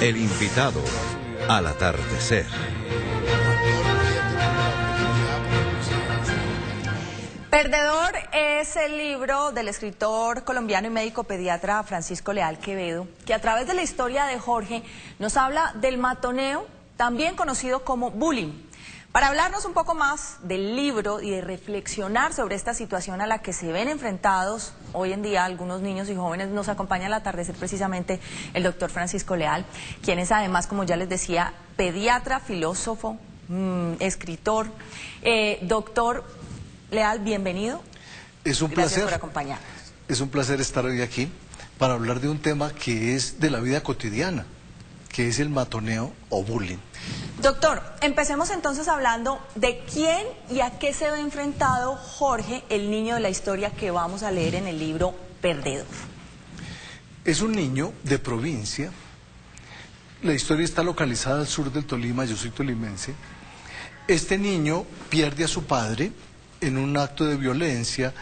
El invitado al atardecer. Perdedor es el libro del escritor colombiano y médico pediatra Francisco Leal Quevedo, que a través de la historia de Jorge nos habla del matoneo, también conocido como bullying. Para hablarnos un poco más del libro y de reflexionar sobre esta situación a la que se ven enfrentados hoy en día algunos niños y jóvenes, nos acompaña al atardecer precisamente el doctor Francisco Leal, quien es además, como ya les decía, pediatra, filósofo, escritor. Doctor Leal, bienvenido. Es un Gracias placer por acompañarnos. Es un placer estar hoy aquí para hablar de un tema que es de la vida cotidiana, que es el matoneo o bullying. Doctor, empecemos entonces hablando de quién y a qué se ve enfrentado Jorge, el niño de la historia que vamos a leer en el libro Perdedor. Es un niño de provincia. La historia está localizada al sur del Tolima, yo soy tolimense. Este niño pierde a su padre en un acto de violencia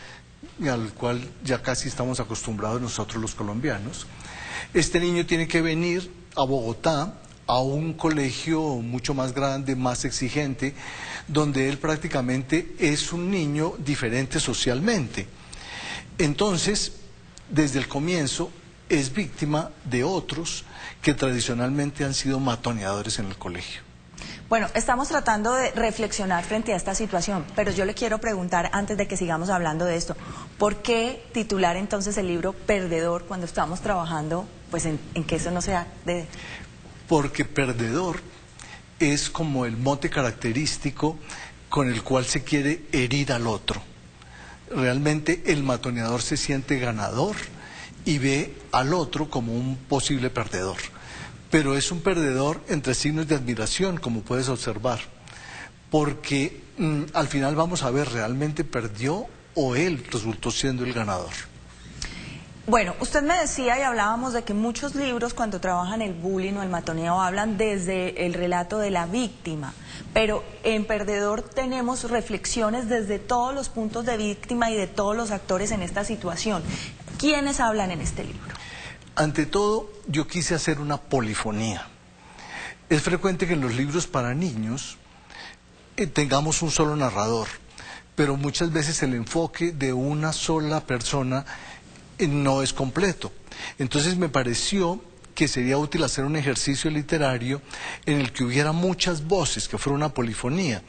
al cual ya casi estamos acostumbrados nosotros los colombianos. Este niño tiene que venir a Bogotá a un colegio mucho más grande, más exigente, donde él prácticamente es un niño diferente socialmente. Entonces, desde el comienzo, es víctima de otros que tradicionalmente han sido matoneadores en el colegio. Bueno, estamos tratando de reflexionar frente a esta situación, pero yo le quiero preguntar, antes de que sigamos hablando de esto, ¿por qué titular entonces el libro Perdedor cuando estamos trabajando pues en que eso no sea de...? Porque perdedor es como el mote característico con el cual se quiere herir al otro. Realmente el matoneador se siente ganador y ve al otro como un posible perdedor. Pero es un perdedor entre signos de admiración, como puedes observar, porque al final vamos a ver, ¿realmente perdió o él resultó siendo el ganador? Bueno, usted me decía y hablábamos de que muchos libros cuando trabajan el bullying o el matoneo hablan desde el relato de la víctima, pero en Perdedor tenemos reflexiones desde todos los puntos de víctima y de todos los actores en esta situación. ¿Quiénes hablan en este libro? Ante todo, yo quise hacer una polifonía. Es frecuente que en los libros para niños tengamos un solo narrador, pero muchas veces el enfoque de una sola persona no es completo. Entonces me pareció que sería útil hacer un ejercicio literario en el que hubiera muchas voces, que fuera una polifonía.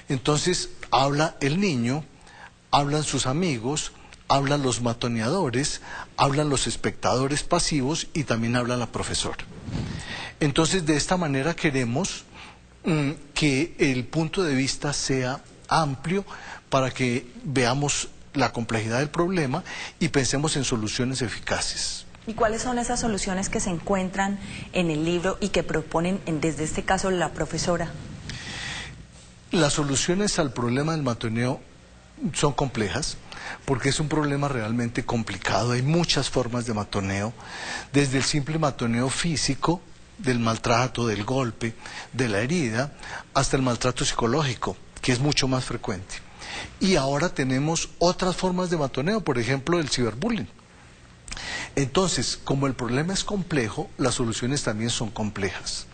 Entonces habla el niño, hablan sus amigos, hablan los matoneadores, hablan los espectadores pasivos y también habla la profesora. Entonces, de esta manera queremos que el punto de vista sea amplio para que veamos la complejidad del problema y pensemos en soluciones eficaces. ¿Y cuáles son esas soluciones que se encuentran en el libro y que proponen, desde este caso, la profesora? Las soluciones al problema del matoneo son complejas, porque es un problema realmente complicado. Hay muchas formas de matoneo, desde el simple matoneo físico, del maltrato, del golpe, de la herida, hasta el maltrato psicológico, que es mucho más frecuente. Y ahora tenemos otras formas de matoneo, por ejemplo, el ciberbullying. Entonces, como el problema es complejo, las soluciones también son complejas.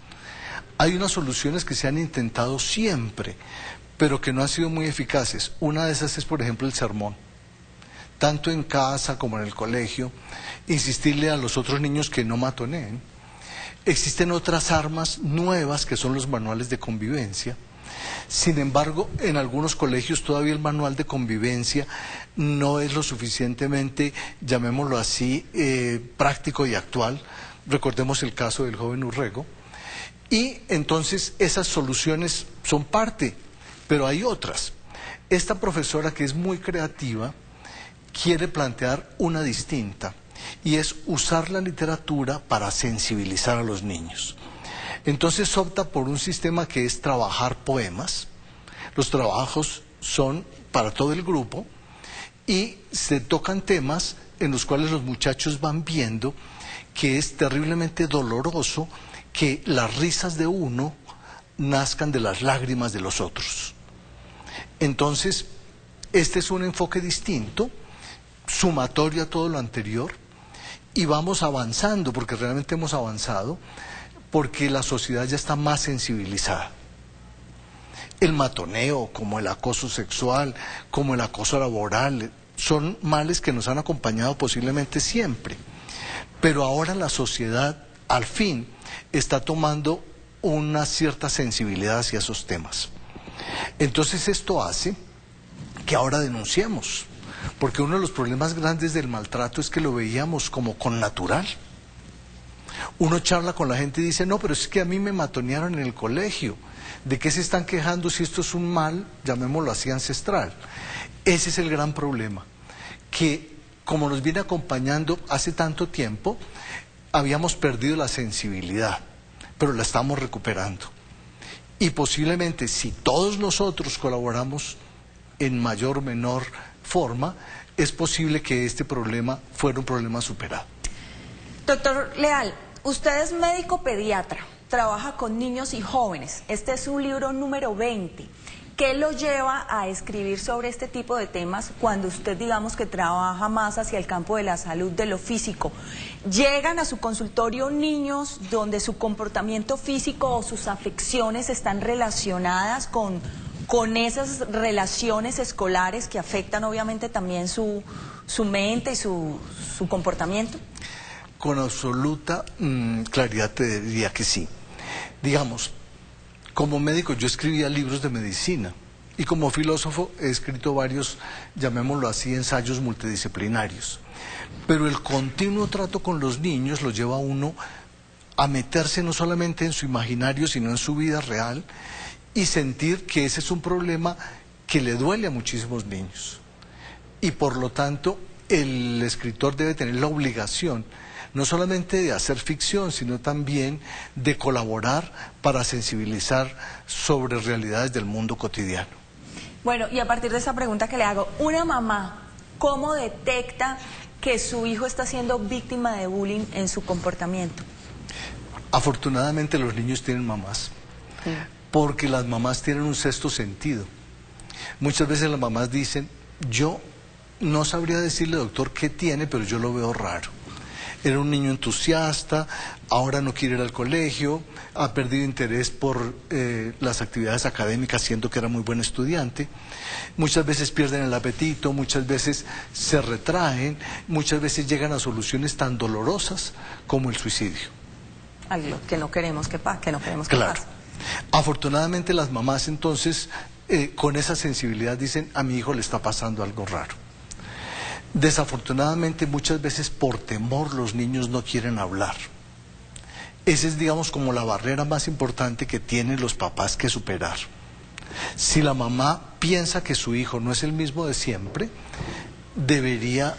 Hay unas soluciones que se han intentado siempre, pero que no han sido muy eficaces. Una de esas es, por ejemplo, el sermón. Tanto en casa como en el colegio, insistirle a los otros niños que no matoneen. Existen otras armas nuevas que son los manuales de convivencia. Sin embargo, en algunos colegios todavía el manual de convivencia no es lo suficientemente, llamémoslo así, práctico y actual. Recordemos el caso del joven Urrego. Y entonces esas soluciones son parte, pero hay otras. Esta profesora, que es muy creativa, quiere plantear una distinta, y es usar la literatura para sensibilizar a los niños. Entonces opta por un sistema que es trabajar poemas. Los trabajos son para todo el grupo y se tocan temas en los cuales los muchachos van viendo que es terriblemente doloroso que las risas de uno nazcan de las lágrimas de los otros. Entonces, este es un enfoque distinto, sumatorio a todo lo anterior, y vamos avanzando, porque realmente hemos avanzado, porque la sociedad ya está más sensibilizada. El matoneo, como el acoso sexual, como el acoso laboral, son males que nos han acompañado posiblemente siempre. Pero ahora la sociedad, al fin, está tomando una cierta sensibilidad hacia esos temas. Entonces esto hace que ahora denunciemos, porque uno de los problemas grandes del maltrato es que lo veíamos como con natural. Uno charla con la gente y dice, no, pero es que a mí me matonearon en el colegio. ¿De qué se están quejando si esto es un mal, llamémoslo así, ancestral? Ese es el gran problema, que como nos viene acompañando hace tanto tiempo, habíamos perdido la sensibilidad, pero la estamos recuperando. Y posiblemente si todos nosotros colaboramos en mayor o menor forma, es posible que este problema fuera un problema superado. Doctor Leal, usted es médico pediatra, trabaja con niños y jóvenes. Este es su libro número 20. ¿Qué lo lleva a escribir sobre este tipo de temas cuando usted, digamos, que trabaja más hacia el campo de la salud, de lo físico? ¿Llegan a su consultorio niños donde su comportamiento físico o sus afecciones están relacionadas con esas relaciones escolares que afectan obviamente también su mente y su comportamiento? Con absoluta claridad te diría que sí. Digamos, como médico yo escribía libros de medicina y como filósofo he escrito varios, llamémoslo así, ensayos multidisciplinarios. Pero el continuo trato con los niños lo lleva a uno a meterse no solamente en su imaginario, sino en su vida real y sentir que ese es un problema que le duele a muchísimos niños. Y por lo tanto, el escritor debe tener la obligación no solamente de hacer ficción, sino también de colaborar para sensibilizar sobre realidades del mundo cotidiano. Bueno, y a partir de esa pregunta que le hago, una mamá, ¿cómo detecta que su hijo está siendo víctima de bullying en su comportamiento? Afortunadamente los niños tienen mamás, porque las mamás tienen un sexto sentido. Muchas veces las mamás dicen, yo no sabría decirle, doctor, qué tiene, pero yo lo veo raro. Era un niño entusiasta, ahora no quiere ir al colegio, ha perdido interés por las actividades académicas, siendo que era muy buen estudiante. Muchas veces pierden el apetito, muchas veces se retraen, muchas veces llegan a soluciones tan dolorosas como el suicidio. Algo que no queremos que pase, Claro. Afortunadamente las mamás entonces con esa sensibilidad dicen, a mi hijo le está pasando algo raro. Desafortunadamente muchas veces por temor los niños no quieren hablar. Esa es, digamos, como la barrera más importante que tienen los papás que superar. Si la mamá piensa que su hijo no es el mismo de siempre, debería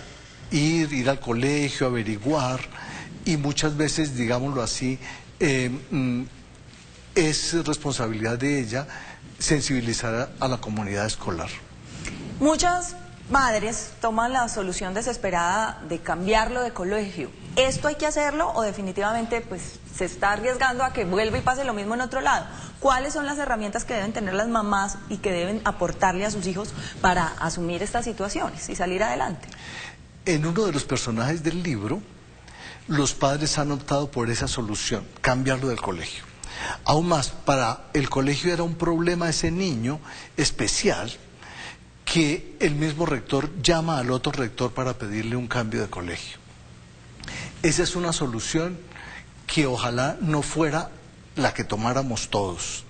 ir al colegio, averiguar, y muchas veces, digámoslo así, es responsabilidad de ella sensibilizar a la comunidad escolar. Muchas madres toman la solución desesperada de cambiarlo de colegio. ¿Esto hay que hacerlo o definitivamente pues se está arriesgando a que vuelva y pase lo mismo en otro lado? ¿Cuáles son las herramientas que deben tener las mamás y que deben aportarle a sus hijos para asumir estas situaciones y salir adelante? En uno de los personajes del libro, los padres han optado por esa solución, cambiarlo del colegio. Aún más, para el colegio era un problema ese niño especial, que el mismo rector llama al otro rector para pedirle un cambio de colegio. Esa es una solución que ojalá no fuera la que tomáramos todos.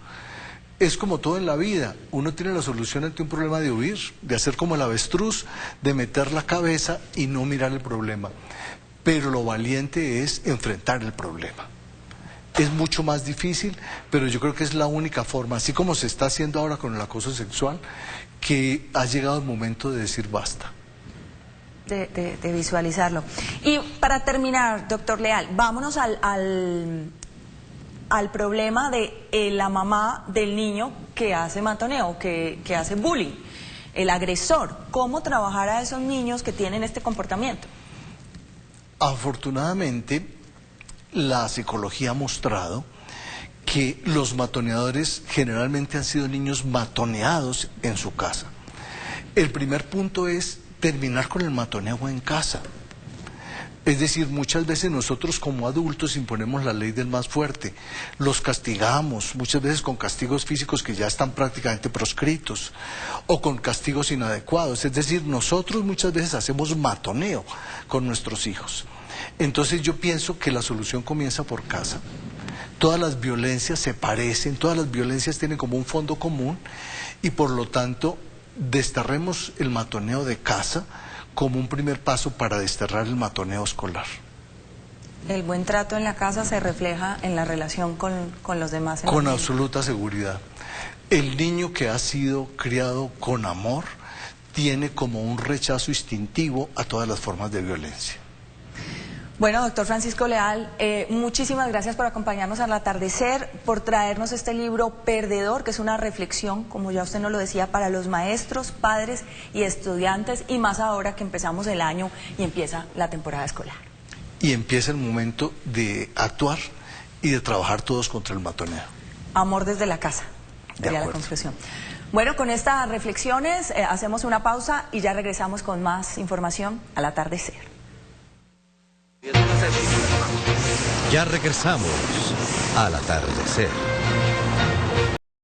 Es como todo en la vida, uno tiene la solución ante un problema de huir, de hacer como el avestruz, de meter la cabeza y no mirar el problema. Pero lo valiente es enfrentar el problema. Es mucho más difícil, pero yo creo que es la única forma, así como se está haciendo ahora con el acoso sexual, que ha llegado el momento de decir basta. De visualizarlo. Y para terminar, doctor Leal, vámonos al problema de la mamá del niño que hace matoneo, que hace bullying, el agresor. ¿Cómo trabajar a esos niños que tienen este comportamiento? Afortunadamente, la psicología ha mostrado que los matoneadores generalmente han sido niños matoneados en su casa. El primer punto es terminar con el matoneo en casa. Es decir, muchas veces nosotros como adultos imponemos la ley del más fuerte, los castigamos, muchas veces con castigos físicos que ya están prácticamente proscritos, o con castigos inadecuados. Es decir, nosotros muchas veces hacemos matoneo con nuestros hijos. Entonces yo pienso que la solución comienza por casa. Todas las violencias se parecen, todas las violencias tienen como un fondo común y por lo tanto desterremos el matoneo de casa como un primer paso para desterrar el matoneo escolar. El buen trato en la casa se refleja en la relación con los demás. Con absoluta seguridad. El niño que ha sido criado con amor tiene como un rechazo instintivo a todas las formas de violencia. Bueno, doctor Francisco Leal, muchísimas gracias por acompañarnos al atardecer, por traernos este libro Perdedor, que es una reflexión, como ya usted nos lo decía, para los maestros, padres y estudiantes, y más ahora que empezamos el año y empieza la temporada escolar. Y empieza el momento de actuar y de trabajar todos contra el matoneo. Amor desde la casa, sería la conclusión. Bueno, con estas reflexiones hacemos una pausa y ya regresamos con más información al atardecer. Ya regresamos al atardecer.